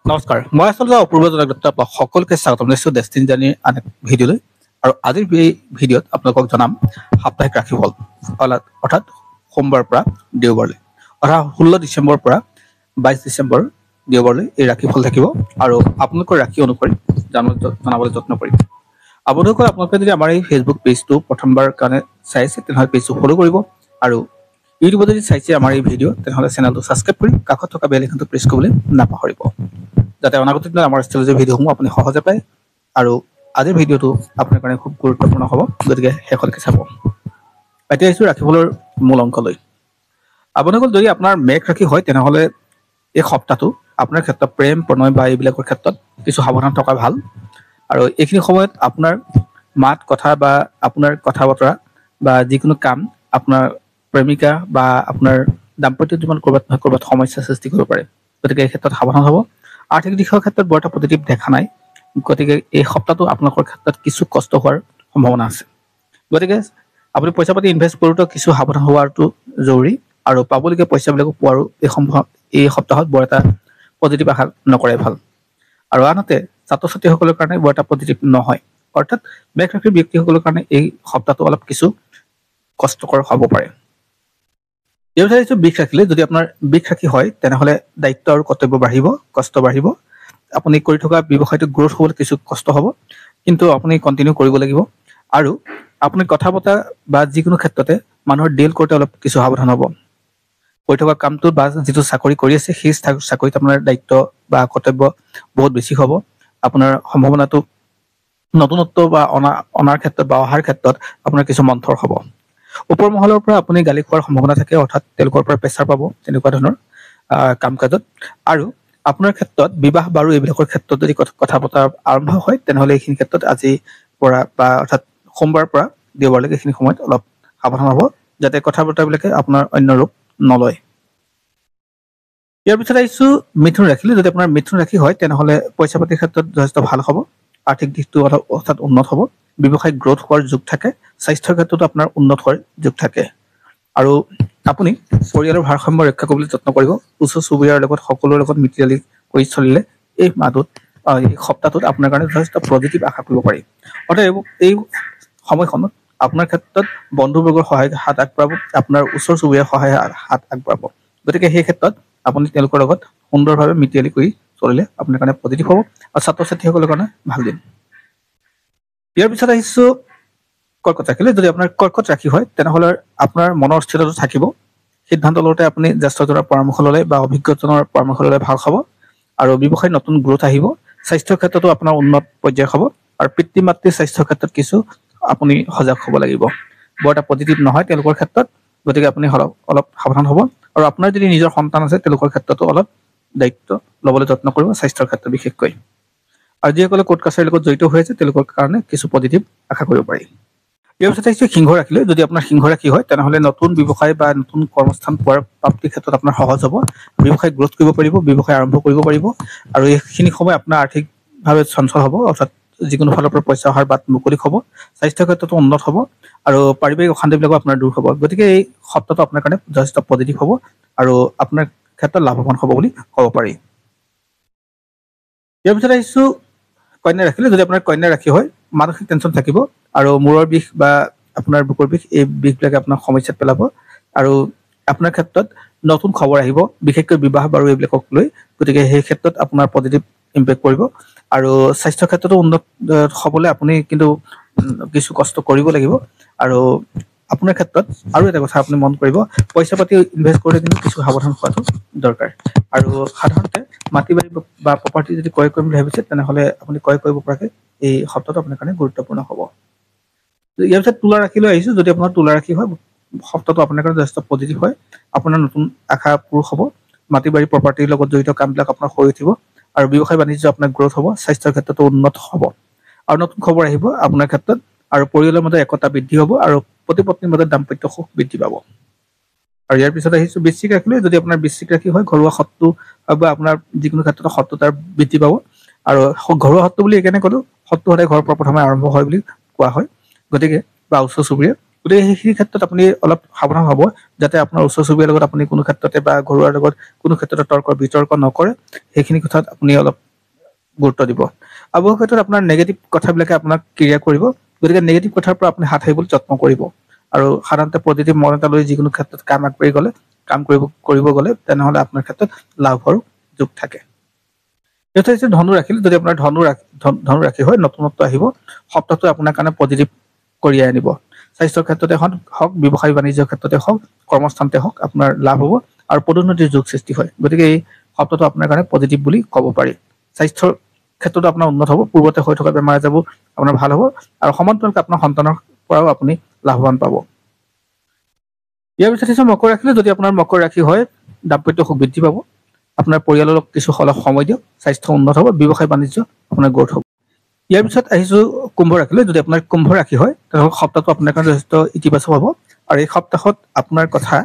নমস্কাৰ মই আচলতে অপূৰ্ব জনদত্ত আপোনাক সকলোকে স্বাগতম জনাইছোঁ ডেষ্টিনি জাৰ্নিৰ আন এক ভিডিঅ'লৈ আৰু আজিৰ এই ভিডিঅ'ত আপোনালোকক জনাম সাপ্তাহিক ৰাশিফল অৰ্থাৎ সোমবাৰৰ পৰা দেওবাৰলৈ অৰ্থাৎ 16 ডিচেম্বৰৰ পৰা 22 ডিচেম্বৰ দেওবাৰলৈ এই ৰাশিফল থাকিব আৰু আপোনালোকৰ ৰাশি অনুসৰি জনাবলৈ যত্ন কৰিম। আপোনালোকৰ আপোনালোকে যদি আমাৰ এই ফেচবুক পেজটো প্ৰথমবাৰ কাৰণে চাইছে তেনেহ'লে পেজটো ফ'ল' কৰিব আৰু ইউটিউবত যদি চাইছে আমাৰ এই ভিডিঅ' তেনেহ'লে চেনেলটো ছাবস্ক্ৰাইব কৰি কাষত থকা বেল আইকনটো প্ৰেছ কৰিবলৈ নাপাহৰিব যাতে অনাগত দিনত আমাৰ ষ্ট্ৰেটেজি ভিডিঅ'সমূহ আপুনি সহজে পায় আৰু আজিৰ ভিডিঅ'টো আপোনাৰ কাৰণে খুব গুৰুত্বপূৰ্ণ হ'ব, গতিকে শেষলৈকে চাব। এতিয়া আহিছোঁ ৰাশিফলৰ মূল অংকলৈ। আপোনালোকৰ যদি আপোনাৰ মেঘ ৰাশি হয় তেনেহ'লে এই সপ্তাহটো আপোনাৰ ক্ষেত্ৰত প্ৰেম প্ৰণয় বা এইবিলাকৰ ক্ষেত্ৰত কিছু সাৱধান থকা ভাল আৰু এইখিনি সময়ত আপোনাৰ মাত কথা বা আপোনাৰ কথা বতৰা বা যিকোনো কাম আপোনাৰ প্ৰেমিকা বা আপোনাৰ দাম্পত্য জীৱন ক'ৰবাত নহয় ক'ৰবাত সমস্যাৰ সৃষ্টি কৰিব পাৰে, গতিকে এই ক্ষেত্ৰত সাৱধান হ'ব। আৰ্থিক দিশৰ ক্ষেত্ৰত বৰ এটা পজিটিভ দেখা নাই, গতিকে এই সপ্তাহটো আপোনালোকৰ ক্ষেত্ৰত কিছু কষ্ট হোৱাৰ সম্ভাৱনা আছে, গতিকে আপুনি পইচা পাতি ইনভেষ্ট কৰোঁতে কিছু সাৱধান হোৱাটো জৰুৰী আৰু পাবলগীয়া পইচাবিলাকো পোৱাৰো এই সপ্তাহত বৰ এটা পজিটিভ আশা নকৰাই ভাল। আৰু আনহাতে ছাত্ৰ ছাত্ৰীসকলৰ কাৰণে বৰ এটা পজিটিভ নহয়, অৰ্থাৎ মেঘ ৰাশিৰ ব্যক্তিসকলৰ কাৰণে এই সপ্তাহটো অলপ কিছু কষ্টকৰ হ'ব পাৰে। ইয়াৰ পিছত আহিছোঁ বৃষ ৰাশিলৈ। যদি আপোনাৰ বৃষ ৰাশি হয় তেনেহ'লে দায়িত্ব আৰু কৰ্তব্য বাঢ়িব, কষ্ট বাঢ়িব। আপুনি কৰি থকা ব্যৱসায়টো গ্ৰ'থ হ'বলৈ কিছু কষ্ট হ'ব, কিন্তু আপুনি কণ্টিনিউ কৰিব লাগিব আৰু আপুনি কথা পতা বা যিকোনো ক্ষেত্ৰতে মানুহৰ ডিল কৰোঁতে অলপ কিছু সাৱধান হ'ব। কৰি থকা কামটো বা যিটো চাকৰি কৰি আছে সেই চাকৰিত আপোনাৰ দায়িত্ব বা কৰ্তব্য বহুত বেছি হ'ব। আপোনাৰ সম্ভাৱনাটো নতুনত্ব বা অনাৰ ক্ষেত্ৰত বা অহাৰ ক্ষেত্ৰত আপোনাৰ কিছু মন্থৰ হ'ব। ওপৰ মহলৰ পৰা আপুনি গালি খোৱাৰ সম্ভাৱনা থাকে, অৰ্থাৎ তেওঁলোকৰ পৰা প্ৰেছাৰ পাব তেনেকুৱা ধৰণৰ কাম কাজত। আৰু আপোনাৰ ক্ষেত্ৰত বিবাহ বাৰু এইবিলাকৰ ক্ষেত্ৰত যদি কথা বতৰা আৰম্ভ হয় তেনেহ'লে এইখিনি ক্ষেত্ৰত আজিৰ পৰা বা অৰ্থাৎ সোমবাৰৰ পৰা দেওবাৰলৈকে এইখিনি সময়ত অলপ সাৱধান হ'ব যাতে কথা বতৰাবিলাকে আপোনাৰ অন্য ৰূপ নলয়। ইয়াৰ পিছত আহিছোঁ মিথুন ৰাশিলৈ। যদি আপোনাৰ মিথুন ৰাশি হয় তেনেহ'লে পইচা পাতিৰ ক্ষেত্ৰত যথেষ্ট ভাল হ'ব, আৰ্থিক দিশটো অৰ্থাৎ উন্নত হ'ব, ব্যৱসায়িক গ্ৰ'থ হোৱাৰ যোগ থাকে, স্বাস্থ্যৰ ক্ষেত্ৰতো আপোনাৰ উন্নত হোৱাৰ যোগ থাকে আৰু আপুনি পৰিয়ালৰ ভাৰসাম্য ৰক্ষা কৰিবলৈ যত্ন কৰিব। ওচৰ চুবুৰীয়াৰ লগত সকলোৰে লগত মিতিৰালি কৰি চলিলে এই সপ্তাহটোত আপোনাৰ কাৰণে যথেষ্ট পজিটিভ আশা কৰিব পাৰি। অৰ্থাৎ এই সময়খনত আপোনাৰ ক্ষেত্ৰত বন্ধুবৰ্গৰ সহায় হাত আগবঢ়াব, আপোনাৰ ওচৰ চুবুৰীয়াৰ সহায় হাত আগবঢ়াব, গতিকে সেই ক্ষেত্ৰত আপুনি তেওঁলোকৰ লগত সুন্দৰভাৱে মিতিৰালি কৰি চলিলে আপোনাৰ কাৰণে পজিটিভ হ'ব আৰু ছাত্ৰ ছাত্ৰীসকলৰ কাৰণে ভাল দিন। ইয়াৰ পিছত আহিছোঁ কৰ্কট ৰাশিলৈ। যদি আপোনাৰ কৰ্কট ৰাশি হয় তেনেহ'লে আপোনাৰ মনৰ স্থিৰতাটো থাকিব, সিদ্ধান্ত লওঁতে আপুনি জ্যেষ্ঠজনৰ পৰামৰ্শ ল'লে বা অভিজ্ঞজনৰ পৰামৰ্শ ল'লে ভাল হ'ব আৰু ব্যৱসায়ত নতুন গ্ৰ'থ আহিব। স্বাস্থ্যৰ ক্ষেত্ৰতো আপোনাৰ উন্নত পৰ্যায়ৰ হ'ব আৰু পিতৃ মাতৃৰ স্বাস্থ্যৰ ক্ষেত্ৰত কিছু আপুনি সজাগ হ'ব লাগিব, বৰ এটা পজিটিভ নহয় তেওঁলোকৰ ক্ষেত্ৰত, গতিকে আপুনি অলপ সাৱধান হ'ব আৰু আপোনাৰ যদি নিজৰ সন্তান আছে তেওঁলোকৰ ক্ষেত্ৰতো অলপ দায়িত্ব ল'বলৈ যত্ন কৰিব, স্বাস্থ্যৰ ক্ষেত্ৰত বিশেষকৈ। আৰু যিসকলে কোৰ্ট কাছাৰীৰ লগত জড়িত হৈ আছে তেওঁলোকৰ কাৰণে কিছু পজিটিভ আশা কৰিব পাৰি। ইয়াৰ পিছত আহিছোঁ সিংহ ৰাশিলৈ। যদি আপোনাৰ সিংহ ৰাশি হয় তেনেহ'লে নতুন ব্যৱসায় বা নতুন কৰ্মস্থান পোৱাৰ প্ৰাপ্তিৰ ক্ষেত্ৰত আপোনাৰ সহজ হ'ব, ব্যৱসায় গ্ৰ'থ কৰিব পাৰিব, ব্যৱসায় আৰম্ভ কৰিব পাৰিব আৰু এইখিনি সময় আপোনাৰ আৰ্থিকভাৱে চঞ্চল হ'ব, অৰ্থাৎ যিকোনো ফালৰ পৰা পইচা অহাৰ বাট মুকলি হ'ব, স্বাস্থ্যৰ ক্ষেত্ৰতো উন্নত হ'ব আৰু পাৰিবাৰিক অশান্তিবিলাকো আপোনাৰ দূৰ হ'ব, গতিকে এই সপ্তাহটো আপোনাৰ কাৰণে যথেষ্ট পজিটিভ হ'ব আৰু আপোনাৰ ক্ষেত্ৰত লাভৱান হ'ব বুলি ক'ব পাৰি। ইয়াৰ পিছত আহিছোঁ কন্যা ৰাশিলৈ। যদি আপোনাৰ কন্যা ৰাশি হয় মানসিক টেনশ্যন থাকিব আৰু মূৰৰ বিষ বা আপোনাৰ বুকুৰ বিষ, এই বিষবিলাকে আপোনাক সমস্যাত পেলাব আৰু আপোনাৰ ক্ষেত্ৰত নতুন খবৰ আহিব, বিশেষকৈ বিবাহ বাৰু এইবিলাকক লৈ, গতিকে সেই ক্ষেত্ৰত আপোনাৰ পজিটিভ ইম্পেক্ট পৰিব আৰু স্বাস্থ্যৰ ক্ষেত্ৰতো উন্নত হ'বলৈ আপুনি কিন্তু কিছু কষ্ট কৰিব লাগিব। আৰু আপোনাৰ ক্ষেত্ৰত আৰু এটা কথা আপুনি মন কৰিব, পইচা পাতি ইনভেষ্ট কৰোঁতে কিন্তু কিছু সাৱধান হোৱাটো দৰকাৰ আৰু সাধাৰণতে মাটি বাৰী বা প্ৰপাৰ্টি যদি ক্ৰয় কৰিম বুলি ভাবিছে তেনেহ'লে আপুনি ক্ৰয় কৰিব পৰাকৈ এই সপ্তাহটো আপোনাৰ কাৰণে গুৰুত্বপূৰ্ণ হ'ব। ইয়াৰ পিছত তুলা ৰাশিলৈ আহিছোঁ। যদি আপোনাৰ তুলা ৰাশি হয় সপ্তাহটো আপোনাৰ কাৰণে যথেষ্ট পজিটিভ হয়, আপোনাৰ নতুন আশা পূৰ হ'ব, মাটি বাৰী প্ৰপাৰ্টিৰ লগত জড়িত কামবিলাক আপোনাৰ হৈ উঠিব আৰু ব্যৱসায় বাণিজ্য আপোনাৰ গ্ৰ'থ হ'ব, স্বাস্থ্যৰ ক্ষেত্ৰতো উন্নত হ'ব আৰু নতুন খবৰ আহিব আপোনাৰ ক্ষেত্ৰত আৰু পৰিয়ালৰ মাজত একতা বৃদ্ধি হ'ব আৰু পতি পত্নীৰ মাজত দাম্পত্য সুখ বৃদ্ধি পাব। আৰু ইয়াৰ পিছত আহিছোঁ বৃশ্চিক ৰাশিলৈ। যদি আপোনাৰ বৃশ্চিক ৰাশি হয় ঘৰুৱা শত্ৰু বা আপোনাৰ যিকোনো ক্ষেত্ৰত শত্ৰুতাৰ বৃদ্ধি পাব আৰু ঘৰুৱা শত্ৰু বুলি এইকাৰণে ক'লোঁ, শত্ৰু সদায় ঘৰৰ পৰা প্ৰথমে আৰম্ভ হয় বুলি কোৱা হয়, গতিকে বা ওচৰ চুবুৰীয়া, গতিকে সেইখিনি ক্ষেত্ৰত আপুনি অলপ সাৱধান হ'ব যাতে আপোনাৰ ওচৰ চুবুৰীয়াৰ লগত আপুনি কোনো ক্ষেত্ৰতে বা ঘৰুৱাৰ লগত কোনো ক্ষেত্ৰতে তৰ্ক বিতৰ্ক নকৰে সেইখিনি কথাত আপুনি অলপ গুৰুত্ব দিব আৰু বহু ক্ষেত্ৰত আপোনাৰ নেগেটিভ কথাবিলাকে আপোনাক ক্ৰিয়া কৰিব গতিকে নেগেটিভ কথাৰ পৰা আপুনি হাত সাৰিবলৈ যত্ন কৰিব আৰু সাধাৰণতে পজিটিভ মন এটা লৈ যিকোনো ক্ষেত্ৰত কাম কৰিব গ'লে তেনেহ'লে আপোনাৰ ক্ষেত্ৰত লাভ হোৱাৰ যোগ থাকে যথেষ্ট ধনু ৰাখিলে যদি আপোনাৰ ধনু ৰাখি হয় নতুনত্ব আহিব সপ্তাহটো আপোনাৰ কাৰণে পজিটিভ কঢ়িয়াই আনিব স্বাস্থ্যৰ ক্ষেত্ৰতে হওক ব্যৱসায় বাণিজ্যৰ ক্ষেত্ৰতে হওক কৰ্মস্থানতে হওক আপোনাৰ লাভ হ'ব আৰু পদোন্নতিৰ যোগ সৃষ্টি হয় গতিকে এই সপ্তাহটো আপোনাৰ কাৰণে পজিটিভ বুলি ক'ব পাৰি স্বাস্থ্যৰ ক্ষেত্ৰতো আপোনাৰ উন্নত হ'ব পূৰ্বতে হৈ থকা বেমাৰ আজাৰবোৰ আপোনাৰ ভাল হ'ব আৰু সমান্তৰালকৈ আপোনাৰ সন্তানৰ পৰাও আপুনি লাভৱান পাব ইয়াৰ পিছত হৈছে মকৰ ৰাশিলৈ যদি আপোনাৰ মকৰ ৰাশি হয় দাম্পত্য সুখ বৃদ্ধি পাব আপোনাৰ পৰিয়ালৰ কিছু অলপ সময় দিয়ক স্বাস্থ্য উন্নত হ'ব ব্যৱসায় বাণিজ্য আপোনাৰ গ্ৰ'থ হ'ব ইয়াৰ পিছত আহিছোঁ কুম্ভ ৰাশিলৈ যদি আপোনাৰ কুম্ভ ৰাশি হয় তেনেহ'লে সপ্তাহটো আপোনাৰ কাৰণে যথেষ্ট ইতিবাচক হ'ব আৰু এই সপ্তাহত আপোনাৰ কথা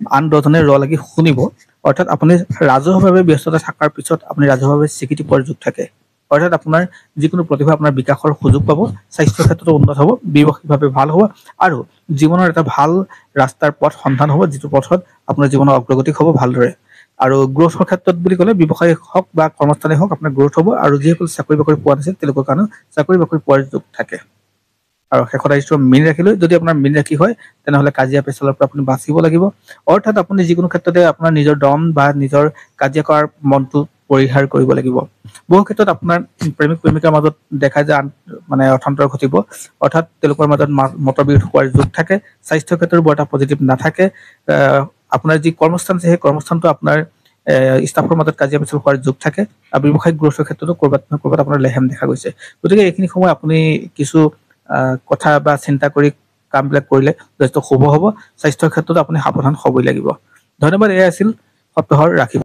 আন দহজনে ৰ লাগি শুনিব অৰ্থাৎ আপুনি ৰাজহুৱাভাৱে ব্যস্ততা থকাৰ পিছত আপুনি ৰাজহুৱাভাৱে স্বীকৃতি পোৱাৰ যোগ থাকে অৰ্থাৎ আপোনাৰ যিকোনো প্ৰতিভা আপোনাৰ বিকাশৰ সুযোগ পাব স্বাস্থ্যৰ ক্ষেত্ৰতো উন্নত হ'ব ব্যৱসায়িকভাৱে ভাল হ'ব আৰু জীৱনৰ এটা ভাল ৰাস্তাৰ পথ সন্ধান হ'ব যিটো পথত আপোনাৰ জীৱনৰ অগ্ৰগতি হ'ব ভালদৰে আৰু গ্ৰ'থৰ ক্ষেত্ৰত বুলি ক'লে ব্যৱসায় হওক বা কৰ্মস্থানেই হওক আপোনাৰ গ্ৰ'থ হ'ব আৰু যিসকল চাকৰি বাকৰি পোৱা নাছিল তেওঁলোকৰ কাৰণেও চাকৰি বাকৰি পোৱাৰ যোগ থাকে আৰু শেষত আহিছোঁ মীন ৰাশিলৈ যদি আপোনাৰ মীন ৰাশি হয় তেনেহ'লে কাজিয়া পেচালৰ পৰা আপুনি বাচিব লাগিব অৰ্থাৎ আপুনি যিকোনো ক্ষেত্ৰতে আপোনাৰ নিজৰ দম বা নিজৰ কাজিয়া কৰাৰ মনটো পৰিহাৰ কৰিব লাগিব বহু ক্ষেত্ৰত আপোনাৰ প্ৰেমিক প্ৰেমিকাৰ মাজত দেখা যায় মানে অথান্তৰ ঘটিব অৰ্থাৎ তেওঁলোকৰ মাজত মতবিৰোধ হোৱাৰ যোগ থাকে স্বাস্থ্যৰ ক্ষেত্ৰত বৰ এটা পজিটিভ নাথাকে আপোনাৰ যি কৰ্মস্থান আছে সেই কৰ্মস্থানটো আপোনাৰ ষ্টাফৰ মাজত কাজিয়া পেচাল হোৱাৰ যোগ থাকে আৰু ব্যৱসায়িক গ্ৰ'থৰ ক্ষেত্ৰতো ক'ৰবাত নহয় ক'ৰবাত আপোনাৰ লেহেম দেখা গৈছে গতিকে এইখিনি সময় আপুনি কিছু কথা বা চিন্তা কৰি কামবিলাক কৰিলে যথেষ্ট শুভ হ'ব স্বাস্থ্যৰ ক্ষেত্ৰতো আপুনি সাৱধান হ'বই লাগিব ধন্যবাদ এয়া আছিল সপ্তাহৰ ৰাশি